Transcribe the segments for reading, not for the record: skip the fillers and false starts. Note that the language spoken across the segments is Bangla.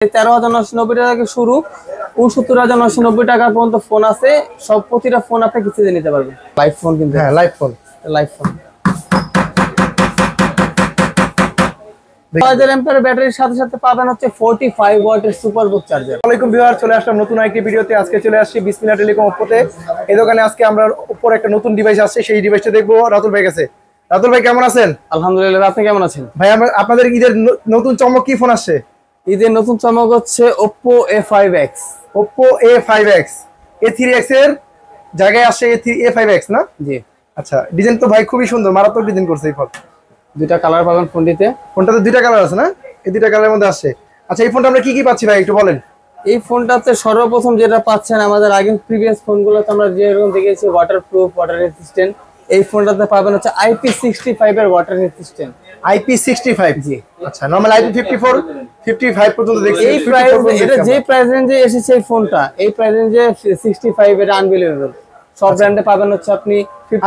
13,990 টাকা থেকে শুরু 69,990 টাকা পর্যন্ত ফোন আছে। সব প্রতিটা ফোন আপনি কিস্তিতে নিতে পারবেন। লাইভ ফোন কিন্তু, হ্যাঁ লাইভ ফোন। 6000 এমপিআর ব্যাটারির সাথে সাথে পাবেন হচ্ছে 45 ওয়াটের সুপারবুক চার্জার। আসসালামু আলাইকুম ভিউয়ার, চলে আসলাম নতুন আরেকটি ভিডিওতে। আজকে চলে আসছি বিসমিল্লাহ টেলিকম ওপ্পোতে। এই দোকানে আজকে আমরা উপর একটা নতুন ডিভাইস আসছে, সেই ডিভাইসটা দেখবো রাতুল ভাই কাছে। রাতুল ভাই কেমন আছেন? আলহামদুলিল্লাহ, আপনি কেমন আছেন ভাই? আপনাদের ঈদের নতুন চমক কি ফোন আসছে? ঈদের নতুন চমক হচ্ছে Oppo A5X। Oppo A5X A3X এর জায়গায় আসছে A5X না? জি। আচ্ছা, ডিজাইন তো ভাই খুবই সুন্দর, মারাত্মক ডিজাইন করছে এই ফোন। দুইটা কালার পাবেন ফোনটিতে। ফোনটাতে দুইটা কালার আছে না? এই দুইটা কালারের মধ্যে আসছে। আচ্ছা, এই ফোনটা আমরা কি কি পাচ্ছি ভাই একটু বলেন। এই ফোনটাতে সর্বপ্রথম যেটা পাচ্ছেন, আমাদের আগের প্রিভিয়াস ফোনগুলোতে আমরা যেরকম দেখেছি ওয়াটারপ্রুফ, ওয়াটার রেজিস্ট্যান্ট, এই ফোনটাতে পাবেন হচ্ছে IP65 এর ওয়াটার রেজিস্ট্যান্ট। IP65? জি। আচ্ছা, নরমাল IP54 55 পর্যন্ত দেখছি। এই প্রাইস, এটা যে প্রাইস রেঞ্জে এসেছে এই ফোনটা, এই প্রাইস রেঞ্জে 65 এর আনবিলিভেবল। সব ব্র্যান্ডে পাবেন হচ্ছে আপনি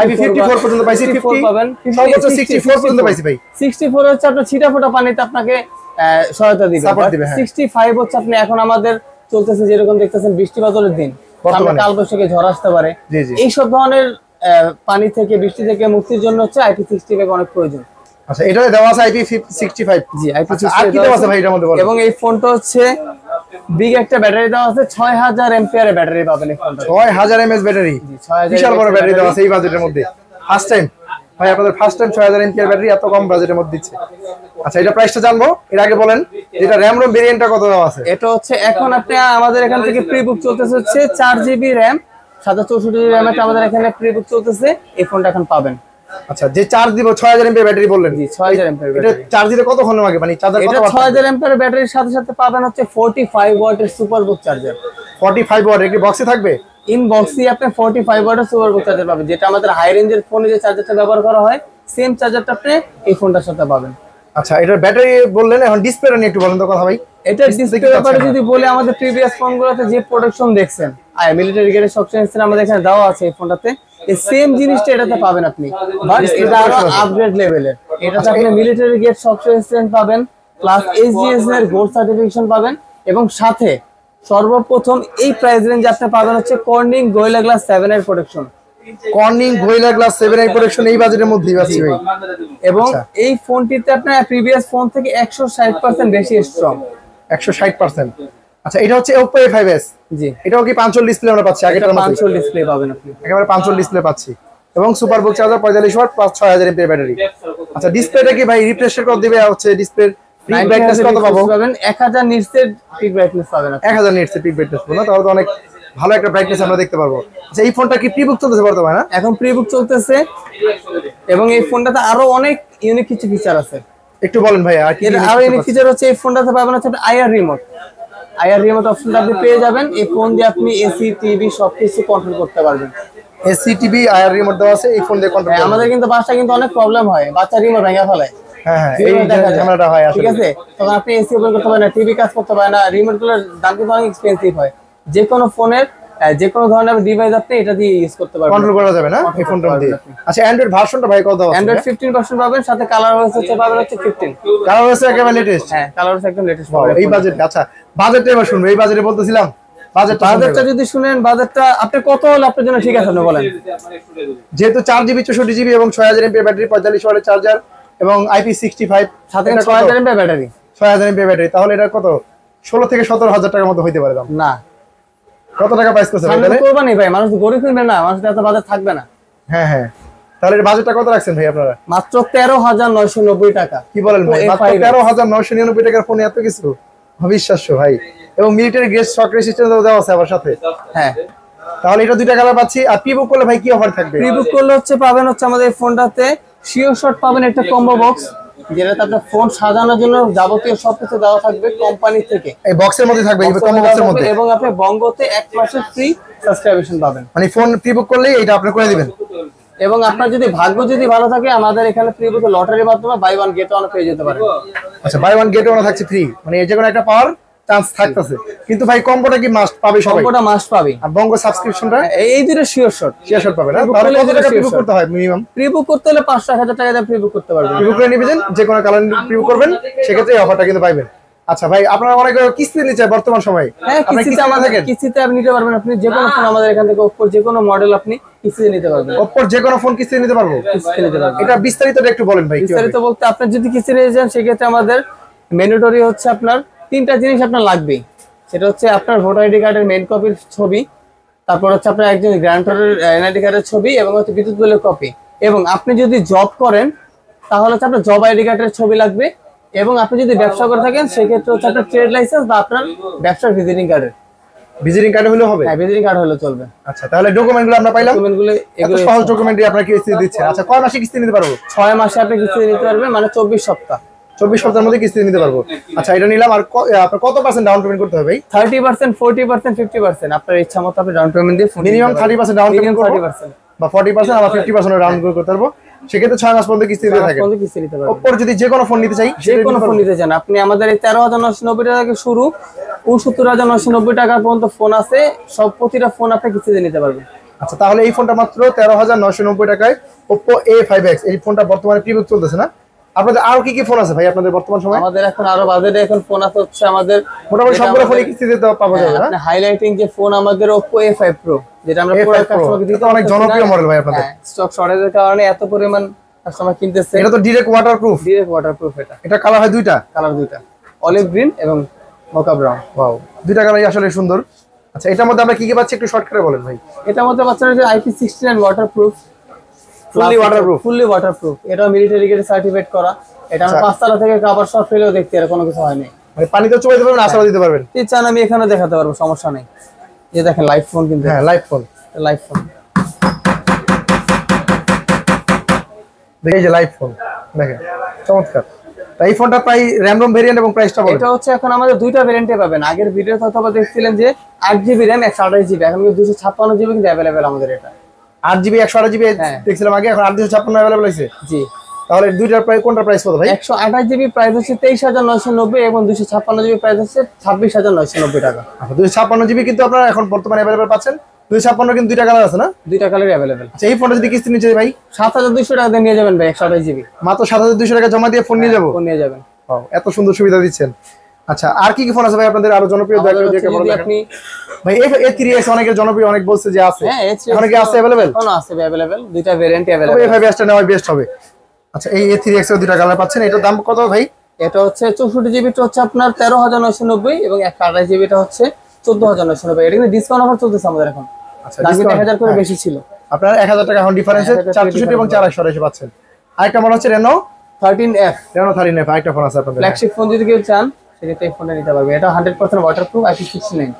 IP54 পর্যন্ত পাইছি, 50 পাবেন, সর্বোচ্চ 64 পর্যন্ত পাইছি ভাই। 64 হচ্ছে আপনার ছিটাফোটা পানিতে আপনাকে সহায়তা দিবে। 65 হচ্ছে আপনি এখন আমাদের চলতেছে যেরকম দেখতেছেন বৃষ্টি বাদলের দিন, কাল বৈশাখী ঝড় আসতে পারে, এই সব ধরনের পানি থেকে, বৃষ্টি থেকে মুক্তির জন্য হচ্ছে IP65 অনেক প্রয়োজন। আচ্ছা, এটা দেওয়া আছে IP65? জি, IP65 আর কি দেওয়া আছে ভাই এর মধ্যে বলেন। এবং এই ফোনটা হচ্ছে বিগ একটা ব্যাটারি দেওয়া আছে, 6000 এমপিআর এর ব্যাটারি পাবেন এই ফোনটা। 6000 এমএএইচ ব্যাটারি, বিশাল বড় ব্যাটারি দেওয়া আছে এই বাজেটের মধ্যে। ফার্স্ট টাইম ভাই, আপনাদের ফার্স্ট টাইম 6000 এমপিআর ব্যাটারি এত কম বাজেটের মধ্যে দিচ্ছে। আচ্ছা, এটা প্রাইসটা জানবো এর আগে বলেন, এটা র‍্যাম রোম ভেরিয়েন্টটা কত দেওয়া আছে? এটা হচ্ছে এখন আপনি আমাদের এখান থেকে প্রি বুক চলতেছে হচ্ছে 4GB র‍্যাম 764GB র‍্যাম, এটা আমাদের এখানে প্রি বুক চলতেছে। এই ফোনটা এখন পাবেন। আচ্ছা, যে চার্জ দিব 6000 এমপিআর ব্যাটারি বললেন। জি, 6000 এমপিআর এটা চার্জ দিতে কতক্ষণ লাগে, মানে চার্জার কত? এটা 6000 এমপিআর ব্যাটারির সাথে সাথে পাবেন হচ্ছে 45 ওয়াটের সুপারবুক চার্জার। 45 ওয়াট কি বক্সে থাকবে? ইনবক্সে আপনি 45 ওয়াটের সুপারবুক চার্জার পাবেন, যেটা আমাদের হাই রেঞ্জের ফোনে যে চার্জারটা ব্যবহার করা হয় সেম চার্জারটা আপনি এই ফোনটার সাথে পাবেন। আচ্ছা, এটার ব্যাটারি বললেন, এখন ডিসপ্লেটা নিয়ে একটু বলেন তো কথা ভাই। এটা ডিসপ্লে ব্যাপারে যদি বলি, আমাদের প্রিভিয়াস ফোনগুলোতে যে প্রোডাকশন দেখছেন, মিলিটারি গ্রেডের সফটওয়্যার আমাদের এখানে দেওয়া আছে এই ফোনটাতে, এই সেম জিনিসটা এটাতে পাবেন আপনি, বাট এটা আরো আপগ্রেড লেভেলের। এটাতে আপনি মিলিটারি গ্রেড সফটওয়্যার পাবেন, প্লাস HGS এর গোল্ড সার্টিফিকেশন পাবেন, এবং সাথে সর্বপ্রথম এই প্রাইস রেঞ্জে আপনি পাবেন হচ্ছে কর্নিং গোরিলা গ্লাস 7 এর প্রোটেকশন। কর্নিং গোরিলা গ্লাস 7 এর প্রোটেকশন এই বাজেটের মধ্যেই পাচ্ছি ভাই। এবং এই ফোনটিতে আপনার প্রিভিয়াস ফোন থেকে 160% বেশি স্ট্রং। 160%? আচ্ছা, এটা হচ্ছে Oppo A5s। জি। এটাও কি 5 ডিসপ্লে আমরা পাচ্ছি? আগেরটার মতো 5 ডিসপ্লে পাবেন আপনি, একেবারে 5 ডিসপ্লে পাচ্ছি, এবং সুপারবুক চার্জার 45 ওয়াট প্লাস 6000 এমপিআর ব্যাটারি। আচ্ছা, ডিসপ্লেটা কি ভাই রিফ্রেশ কত দিবে? হচ্ছে ডিসপ্লে পিক ব্রাইটনেস কত পাবেন? 1000 নিটসের পিক ব্রাইটনেস পাবেন আপনি। 1000 নিটসের পিক ব্রাইটনেস না? তাহলে তো অনেক ভালো একটা ব্রাইটনেস আমরা দেখতে পারবো। আচ্ছা, এই ফোনটা কি প্রিবুক চলতেছে বর্তমানে? না, এখন প্রিবুক চলতেছে, এবং এই ফোনটাতে আরো অনেক ইউনিক কিছু ফিচার আছে। একটু বলেন ভাই। আর কি আরো ইউনিক ফিচার হচ্ছে এই ফোনটাতে পাবেন হচ্ছে আইআর রিমোট। আইআর রিমোট অপশনটা আপনি পেয়ে যাবেন। এই ফোন দিয়ে আপনি এসি, টিভি সবকিছু কন্ট্রোল করতে পারবেন। এসি, টিভি, আইআর রিমোট দেওয়া আছে, এই ফোন দিয়ে কন্ট্রোল। আমাদের কিন্তু বাসায় কিন্তু অনেক প্রবলেম হয়, বাচ্চা রিমোট ভেঙে ফেলে। হ্যাঁ, এই ঝামেলাটা হয় আসলে। ঠিক আছে, তখন আপনি এসি ওপেন করতে পারেন না, টিভি কাজ করতে পারে না, রিমোট গুলোর দাম কিন্তু অনেক এক্সপেন্সিভ হয়। যে কোনো ফোনের যে কোনো ধরনের ডিভাইস আপনি এটা দিয়ে ইউজ করতে পারবেন, কন্ট্রোল করা যাবে না এই ফোনটা দিয়ে। আচ্ছা, অ্যান্ড্রয়েড ভার্সনটা ভাই কত আছে? অ্যান্ড্রয়েড 15 পাবেন, সাথে কালার হচ্ছে পাবেন হচ্ছে 15। কালার হচ্ছে একেবারে লেটেস্ট? হ্যাঁ, কালার হচ্ছে একদম লেটেস্ট পাবেন এই বাজেট। আচ্ছা, বাজেটটা এবার শুনবো। এই বাজেটে বলতেছিলাম, বাজেটটা যদি শুনেন, বাজেটটা আপনি কত হলে আপনার জন্য ঠিক আছে আপনি বলেন। যেহেতু 4GB 64GB এবং 6000 এমপিআর ব্যাটারি, 45 ওয়াটের চার্জার এবং IP65 সাথে 6000 এমপিআর ব্যাটারি, 6000 এমপিআর ব্যাটারি, তাহলে এটা কত 16 থেকে 17,000 টাকার মতো হইতে পারে দাম? না, কত টাকা প্রাইস করছে তাহলে কোরবানি ভাই, মানুষ গরিব কিনবে না, মানুষের এত বাজেট থাকবে না। হ্যাঁ, তাহলে এর বাজেটটা কত রাখছেন ভাই আপনারা? মাত্র 13,990 টাকা। কি বলেন ভাই, মাত্র 13,999 টাকার ফোনে এত কিছু? অবিশ্বাস্য ভাই। এবং মিলিটারি গ্রেড সকেট সিস্টেম দেওয়া আছে আবার সাথে। হ্যাঁ, তাহলে এটা দুইটা কালার পাচ্ছি। আর প্রিবুক করলে ভাই কি অফার থাকবে? প্রিবুক করলে হচ্ছে পাবেন হচ্ছে আমাদের এই ফোনটাতে শিওর শট পাবেন, একটা কম্বো বক্স, যেটাতে আপনার ফোন সাজানোর জন্য যাবতীয় সবকিছু দেওয়া থাকবে কোম্পানি থেকে। এই বক্সের মধ্যে থাকবে, এই কম্বো বক্সের মধ্যে, এবং আপনি বঙ্গতে 1 মাসের ফ্রি সাবস্ক্রিপশন পাবেন। মানে ফোন প্রিবুক করলেই এটা আপনি করে দিবেন। এবং আপনার যদি ভাগ্য যদি ভালো থাকে, আমাদের এখানে প্রিবুক লটারির মাধ্যমে বাই ওয়ান গেট ওয়ান পেয়ে যেতে পারেন। আচ্ছা, বাই ওয়ান গেট ওয়ান থাকছে ফ্রি, মানে এই যে কোনো একটা পাওয়ার চান্স থাকতেছে। কিন্তু ভাই কম্বোটা কি মাস্ট পাবে সবাই? কম্বোটা মাস্ট পাবে। আর বঙ্গ সাবস্ক্রিপশনটা এই দুটো শিওর শট পাবে না? তাহলে কত টাকা প্রিবুক করতে হয় মিনিমাম? প্রিবুক করতে হলে 500-1000 টাকা দিয়ে প্রিবুক করতে পারবেন। প্রিবুক করে নিবেন, যে কোনো কালার প্রিবুক করবেন, সেক্ষেত্রে এই অফারটা কিন্তু পাবেন। আচ্ছা ভাই, আপনারা অনেক কিস্তি নিচ্ছে বর্তমান সময়ে। হ্যাঁ, কিস্তিতে আমাদের কিস্তিতে আপনি নিতে পারবেন। আপনি যে কোনো ফোন আমাদের এখান থেকে Oppo যে কোনো মডেল আপনি কিস্তিতে নিতে পারবেন। Oppo যে কোনো ফোন কিস্তিতে নিতে পারবো? কিস্তিতে নিতে পারবেন। এটা বিস্তারিতটা একটু বলেন ভাই। বিস্তারিত বলতে আপনি যদি কিস্তি নিতে চান সেক্ষেত্রে আমাদের ম্যান্ডেটরি হচ্ছে আপনার 3টা জিনিস আপনার লাগবেই। সেটা হচ্ছে আপনার ভোটার আইডি কার্ডের মেইন কপির ছবি, তারপর হচ্ছে আপনার একজন গ্রান্টরের এনআইডি কার্ডের ছবি এবং হচ্ছে বিদ্যুৎ বিলের কপি। এবং আপনি যদি জব করেন তাহলে হচ্ছে আপনার জব আইডি কার্ডের ছবি লাগবে। এবং আপনি যদি ব্যবসা করে থাকেন সেক্ষেত্রে হচ্ছে আপনার ট্রেড লাইসেন্স বা আপনার ব্যবসার ভিজিটিং কার্ডের। ভিজিটিং কার্ড হলে হবে? হ্যাঁ, ভিজিটিং কার্ড হলে চলবে। আচ্ছা, তাহলে ডকুমেন্টগুলো আমরা পাইলাম। ডকুমেন্টগুলো এগুলো সহজ ডকুমেন্টই আপনারা কিস্তি দিচ্ছেন। আচ্ছা, কয় মাসে কিস্তি নিতে পারবো? 6 মাসে আপনি কিস্তি নিতে পারবেন, মানে 24 সপ্তাহ। 24 সপ্তাহের মধ্যে কিস্তি নিতে পারবো। আচ্ছা, এটা নিলাম। আর আপনার কত % ডাউন পেমেন্ট করতে হবে ভাই? 30%, 40%, 50% আপনার ইচ্ছা মতো আপনি ডাউন পেমেন্ট দিয়ে মিনিমাম 30% ডাউন পেমেন্ট করব, 30% বা 40% আবার 50% ডাউন করতে পারবো। সেক্ষেত্রে 6 মাস পর্যন্ত কিস্তি দিতে থাকেন। কিস্তি নিতে পারবেন। Oppo যদি যে কোনো ফোন নিতে চাই, যে কোনো ফোন নিতে চান আপনি আমাদের এই 13,990 টাকা থেকে শুরু 69,990 টাকা পর্যন্ত ফোন আছে। সব প্রতিটা ফোন আপনি কিস্তিতে নিতে পারবেন। আচ্ছা, তাহলে এই ফোনটা মাত্র 13,990 টাকায় Oppo A5X। এই ফোনটা বর্তমানে প্রিভিউ চলতেছে না? আপনাদের আরো কি কি ফোন আছে ভাই আপনাদের বর্তমান সময়ে? আমাদের এখন আরো বাজেটে এখন ফোন আছে হচ্ছে আমাদের মোটামুটি সবগুলো ফোনই কিস্তিতে পাওয়া যাবে না? আপনি হাইলাইটিং যে ফোন আমাদের Oppo A5 Pro, যেটা আমরা পুরো কাস্টমারকে দিতে অনেক জনপ্রিয় মডেল ভাই আপনাদের। স্টক শর্টেজের কারণে এত পরিমাণ কাস্টমার কিনতেছে। এটা তো ডাইরেক্ট ওয়াটারপ্রুফ। Direct waterproof. এটা কালার হয় দুইটা? কালার দুইটা, অলিভ গ্রিন এবং মোকা ব্রাউন। ওয়াও, দুইটা কালারই আসলে সুন্দর। আচ্ছা, এটার মধ্যে আমরা কি কি পাচ্ছি একটু শর্ট করে বলেন ভাই। এটার মধ্যে পাচ্ছেন যে IP69 ওয়াটারপ্রুফ, ফুললি ওয়াটারপ্রুফ। এটা মিলিটারি গ্রেড সার্টিফাইড করা। এটা আমরা 5 তলা থেকে কভার সব ফেলেও দেখতে আর কোনো কিছু হয়নি। মানে পানিতে চুবাইতে পারবেন, আসাও দিতে পারবেন। এই চান আমি এখানে দেখাতে পারবো, সমস্যা নেই। যে দেখেন লাইভ ফোন, কিন্তু হ্যাঁ লাইভ ফোন, লাইভ ফোন। দেখেন এই যে লাইভ ফোন, দেখেন চমৎকার। তাই এই ফোনটা প্রায় র‍্যাম রোম ভেরিয়েন্ট এবং প্রাইসটা বলেন। এটা হচ্ছে এখন আমাদের দুইটা ভেরিয়েন্টে পাবেন। আগের ভিডিওতে হয়তো দেখছিলেন যে 8GB RAM 128GB, এখন কিন্তু 256GB কিন্তু अवेलेबल আমাদের। এটা 8GB 128GB দেখছিলাম আগে, এখন 856 अवेलेबल হইছে। জি, তাহলে দুইটার প্রাইস কোনটা প্রাইস কত ভাই? 128GB প্রাইস হচ্ছে 23,990 এবং 256GB প্রাইস হচ্ছে 26,990 টাকা। আচ্ছা, 256GB কিন্তু আপনারা এখন বর্তমানে अवेलेबल পাচ্ছেন। 256 কিন্তু দুইটা কালার আছে না? দুইটা কালারই अवेलेबल। আচ্ছা, এই ফোনটা যদি কিস্তি নিতে চাই ভাই 7,200 টাকা দিয়ে নিয়ে যাবেন ভাই। 128GB মাত্র 7,200 টাকা জমা দিয়ে ফোন নিয়ে যাব। ফোন নিয়ে যাবেন। এত সুন্দর সুবিধা দিচ্ছেন। আচ্ছা, আর কি কি ফোন আছে ভাই আপনাদের আরো জনপ্রিয়? আপনি ভাই A3s অনেকের জনপ্রিয়, অনেক বলছে যে আছে। হ্যাঁ, এখন কি আছে अवेलेबल? এখন আছে अवेलेबल, দুইটা ভেরিয়েন্টই अवेलेबल। A5s টা নেওয়া বেস্ট হবে। আচ্ছা, এই A3s এর দুইটা কালার পাচ্ছেন। এটার দাম কত ভাই? এটা হচ্ছে 64GB টা হচ্ছে আপনার 13,990 এবং 128GB টা হচ্ছে 14,990। এটা কিন্তু ডিসকাউন্ট অফার চলতেছে আমাদের এখন। আচ্ছা, দামটা 1000 করে বেশি ছিল। আপনারা 1000 টাকা এখন ডিফারেন্সে 464 এবং 428 পাচ্ছেন। আরেকটা মডেল হচ্ছে Reno 13F। Reno 13F আরেকটা ফোন আছে আপনাদের। ফ্ল্যাগশিপ ফোন যদি কেউ চান সেক্ষেত্রে এই ফোনটা নিতে পারবে। এটা 100% ওয়াটারপ্রুফ, IP69।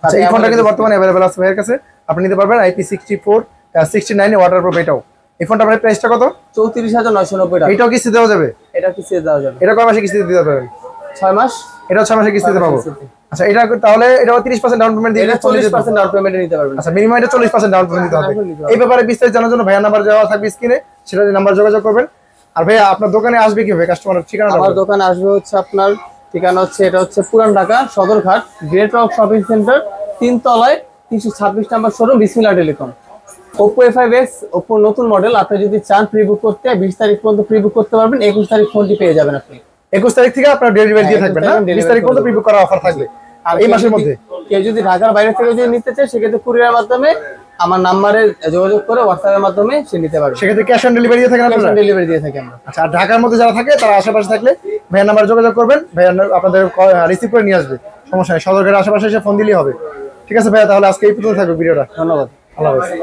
আচ্ছা, এই ফোনটা কিন্তু বর্তমানে अवेलेबल আছে ভাইয়ের কাছে, আপনি নিতে পারবেন। IP64 69 এ ওয়াটারপ্রুফ। এটাও এই ফোনটা ভাই প্রাইসটা কত? 34,990 টাকা। এটাও কিস্তি দেওয়া যাবে? এটা কিস্তি দেওয়া যাবে। এটা কয় মাসে কিস্তি দিতে পারবেন? 6 মাস। এটা 6 মাসে কিস্তি দিতে পারবো। আচ্ছা, এটা তাহলে এটাও 30% ডাউন পেমেন্ট দিলে 40% ডাউন পেমেন্ট নিতে পারবেন। আচ্ছা, মিনিমাম এটা 40% ডাউন পেমেন্ট দিতে হবে। এই ব্যাপারে বিস্তারিত জানার জন্য ভাইয়ার নাম্বার দেওয়া থাকবে স্ক্রিনে, সেটা নাম্বার যোগাযোগ করবেন। আর ভাইয়া আপনার দোকানে আসবে কিভাবে কাস্টমারের ঠিকানা? আমার দোকানে আসবে হচ্ছে আপনার ঠিকানা হচ্ছে এটা হচ্ছে পুরান Dhaka Sadarghat great rock shopping centre 3 তলায় 326 নম্বর শোরুম, বিসমিল্লাহ টেলিকম। Oppo A5X Oppo নতুন মডেল। আপনি যদি চান প্রি বুক করতে 20 তারিখ পর্যন্ত প্রি বুক করতে পারবেন। 21 তারিখ ফোনটি পেয়ে যাবেন আপনি। 21 তারিখ থেকে আপনার ডেলিভারি দিয়ে থাকবেন না? 20 তারিখ পর্যন্ত প্রি বুক করার অফার থাকবে এই মাসের মধ্যে। কেউ যদি ঢাকার বাইরে থেকে যদি নিতে চায় সেক্ষেত্রে কুরিয়ারের মাধ্যমে আমার নাম্বারে যোগাযোগ করে হোয়াটসঅ্যাপের মাধ্যমে সে নিতে পারবে। সেক্ষেত্রে ক্যাশ অন ডেলিভারি দিয়ে থাকেন আপনারা? ডেলিভারি দিয়ে থাকি আমরা। আচ্ছা, আর ঢাকার মধ্যে যারা থাকে তারা আশেপাশে থাকলে ভাইয়ার নাম্বার যোগাযোগ করবেন, ভাইয়া আপনাদের রিসিভ করে নিয়ে আসবে। সমস্যা নেই, সদরঘাটের আশেপাশে এসে ফোন দিলেই হবে। ঠিক আছে ভাইয়া, তাহলে আজকে এই পর্যন্ত থাকবে ভিডিওটা। ধন্যবাদ। আল্লাহ হাফেজ।